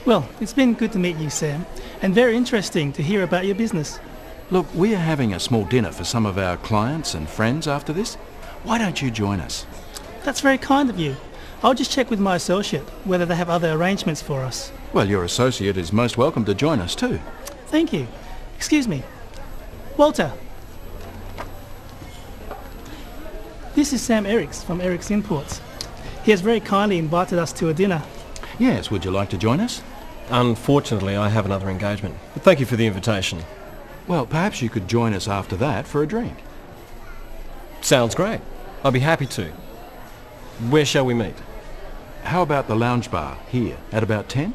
Well, it's been good to meet you, Sam, and very interesting to hear about your business. Look, we are having a small dinner for some of our clients and friends after this. Why don't you join us? That's very kind of you. I'll just check with my associate whether they have other arrangements for us. Well, your associate is most welcome to join us too. Thank you. Excuse me. Walter. This is Sam Eriks from Eriks Imports. He has very kindly invited us to a dinner. Yes, would you like to join us? Unfortunately, I have another engagement, but thank you for the invitation. Well, perhaps you could join us after that for a drink. Sounds great. I'll be happy to. Where shall we meet? How about the lounge bar here at about 10?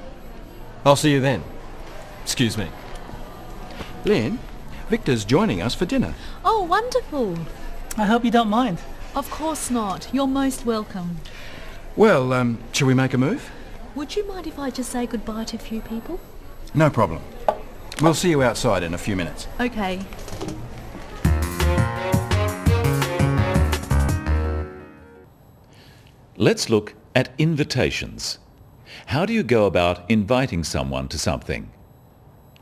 I'll see you then. Excuse me. Lynn, Victor's joining us for dinner. Oh, wonderful. I hope you don't mind. Of course not. You're most welcome. Well, shall we make a move? Would you mind if I just say goodbye to a few people? No problem. We'll see you outside in a few minutes. Okay. Let's look at invitations. How do you go about inviting someone to something?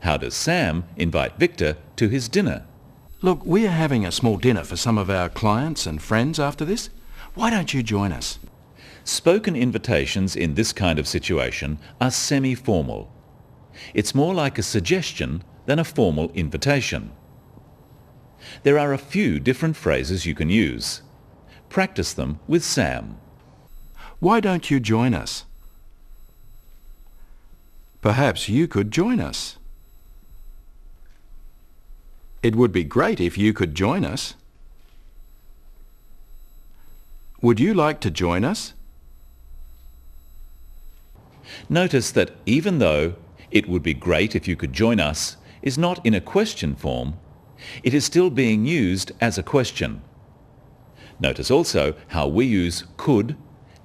How does Sam invite Victor to his dinner? Look, we are having a small dinner for some of our clients and friends after this. Why don't you join us? Spoken invitations in this kind of situation are semi-formal. It's more like a suggestion than a formal invitation. There are a few different phrases you can use. Practice them with Sam. Why don't you join us? Perhaps you could join us. It would be great if you could join us. Would you like to join us? Notice that even though "it would be great if you could join us" is not in a question form, it is still being used as a question. Notice also how we use could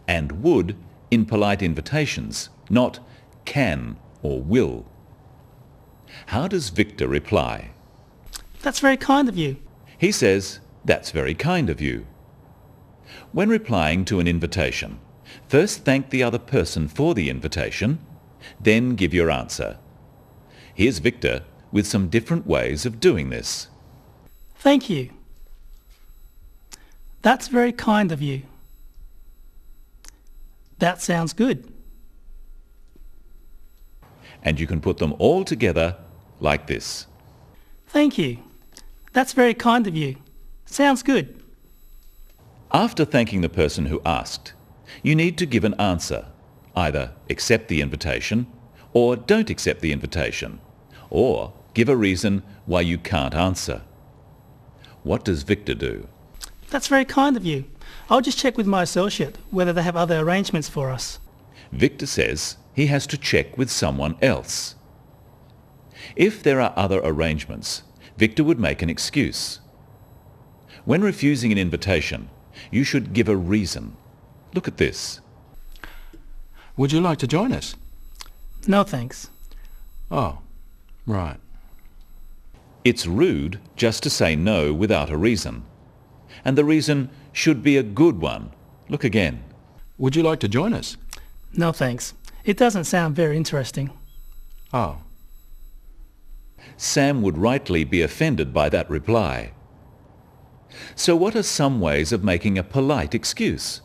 and would in polite invitations, not can or will. How does Victor reply? That's very kind of you. He says, "That's very kind of you." When replying to an invitation, first thank the other person for the invitation, then give your answer. Here's Victor with some different ways of doing this. Thank you. That's very kind of you. That sounds good. And you can put them all together like this. Thank you. That's very kind of you. Sounds good. After thanking the person who asked, you need to give an answer. Either accept the invitation, or don't accept the invitation, or give a reason why you can't answer. What does Victor do? That's very kind of you. I'll just check with my associate whether they have other arrangements for us. Victor says he has to check with someone else. If there are other arrangements, Victor would make an excuse. When refusing an invitation, you should give a reason. Look at this. Would you like to join us? No thanks. Oh, right. It's rude just to say no without a reason. And the reason should be a good one. Look again. Would you like to join us? No thanks. It doesn't sound very interesting. Oh. Sam would rightly be offended by that reply. So what are some ways of making a polite excuse?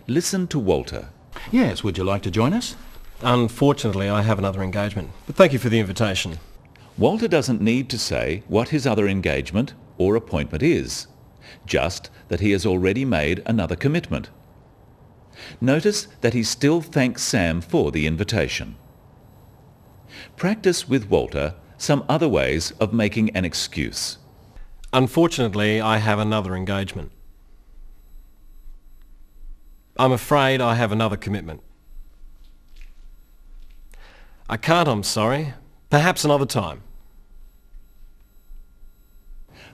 Listen to Walter. Yes, would you like to join us? Unfortunately, I have another engagement, but thank you for the invitation. Walter doesn't need to say what his other engagement or appointment is, just that he has already made another commitment. Notice that he still thanks Sam for the invitation. Practice with Walter some other ways of making an excuse. Unfortunately, I have another engagement. I'm afraid I have another commitment. I can't, I'm sorry. Perhaps another time.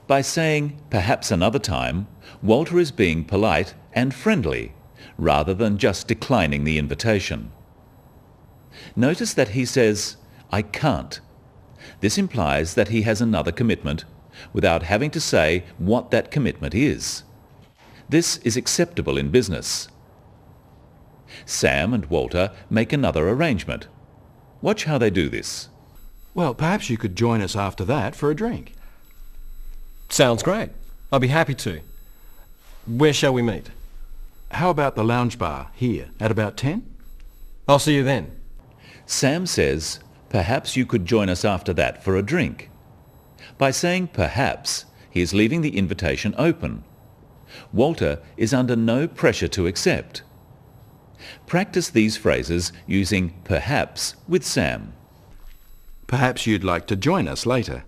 By saying perhaps another time, Walter is being polite and friendly rather than just declining the invitation. Notice that he says, "I can't." This implies that he has another commitment without having to say what that commitment is. This is acceptable in business. Sam and Walter make another arrangement. Watch how they do this. Well, perhaps you could join us after that for a drink. Sounds great. I'll be happy to. Where shall we meet? How about the lounge bar here at about 10? I'll see you then. Sam says, perhaps you could join us after that for a drink. By saying perhaps, he is leaving the invitation open. Walter is under no pressure to accept. Practice these phrases using perhaps with Sam. Perhaps you'd like to join us later.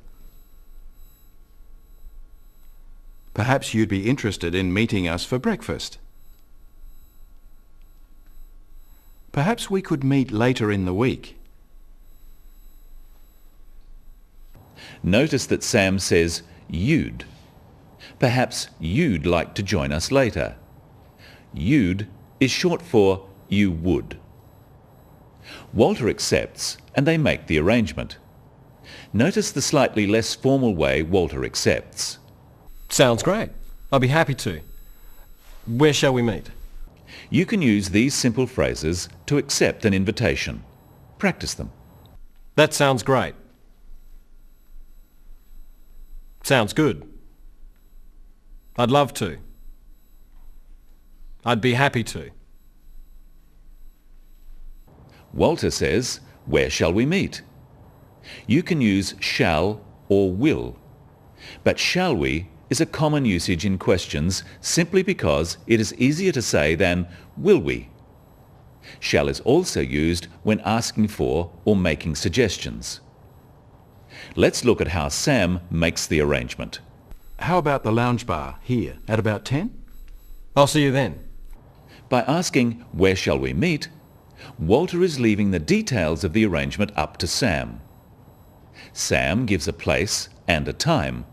Perhaps you'd be interested in meeting us for breakfast. Perhaps we could meet later in the week. Notice that Sam says you'd. Perhaps you'd like to join us later. You'd is short for you would. Walter accepts and they make the arrangement. Notice the slightly less formal way Walter accepts. Sounds great. I'll be happy to. Where shall we meet? You can use these simple phrases to accept an invitation. Practice them. That sounds great. Sounds good. I'd love to. I'd be happy to. Walter says, where shall we meet? You can use shall or will. But shall we is a common usage in questions simply because it is easier to say than will we. Shall is also used when asking for or making suggestions. Let's look at how Sam makes the arrangement. How about the lounge bar here at about 10? I'll see you then. By asking where shall we meet, Walter is leaving the details of the arrangement up to Sam. Sam gives a place and a time.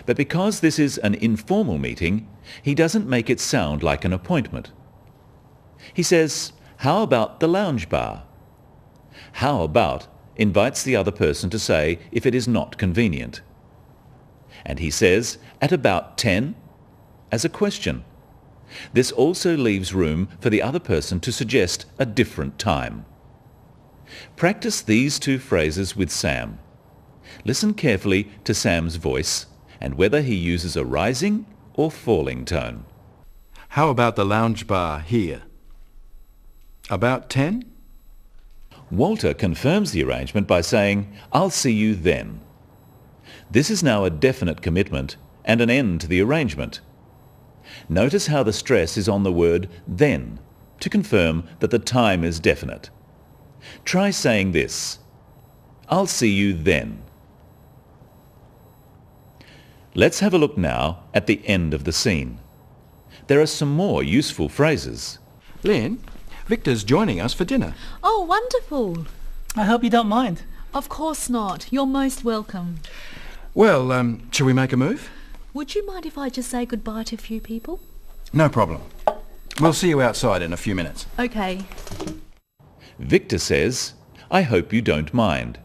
But because this is an informal meeting, he doesn't make it sound like an appointment. He says, how about the lounge bar? How about invites the other person to say if it is not convenient. And he says, at about 10, as a question. This also leaves room for the other person to suggest a different time. Practice these two phrases with Sam. Listen carefully to Sam's voice and whether he uses a rising or falling tone. How about the lounge bar here? About 10? Walter confirms the arrangement by saying, I'll see you then. This is now a definite commitment and an end to the arrangement. Notice how the stress is on the word then to confirm that the time is definite. Try saying this, I'll see you then. Let's have a look now at the end of the scene. There are some more useful phrases. Lynn, Victor's joining us for dinner. Oh, wonderful. I hope you don't mind. Of course not. You're most welcome. Well, shall we make a move? Would you mind if I just say goodbye to a few people? No problem. We'll see you outside in a few minutes. Okay. Victor says, I hope you don't mind.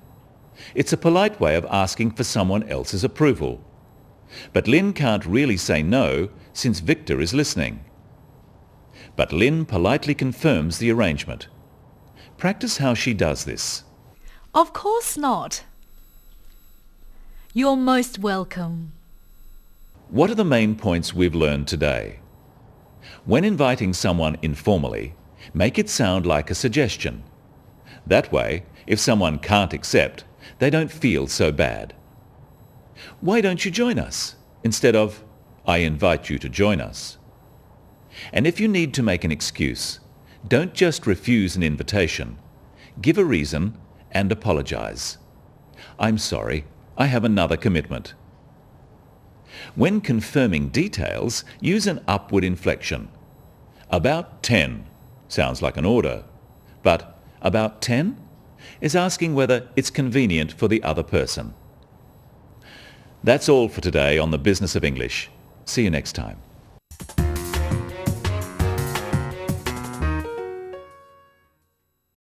It's a polite way of asking for someone else's approval. But Lynn can't really say no since Victor is listening. But Lynn politely confirms the arrangement. Practice how she does this. Of course not. You're most welcome. What are the main points we've learned today? When inviting someone informally, make it sound like a suggestion. That way, if someone can't accept, they don't feel so bad. Why don't you join us? Instead of, I invite you to join us. And if you need to make an excuse, don't just refuse an invitation. Give a reason and apologize. I'm sorry, I have another commitment. When confirming details, use an upward inflection. About 10 sounds like an order, but about 10 is asking whether it's convenient for the other person. That's all for today on the Business of English. See you next time.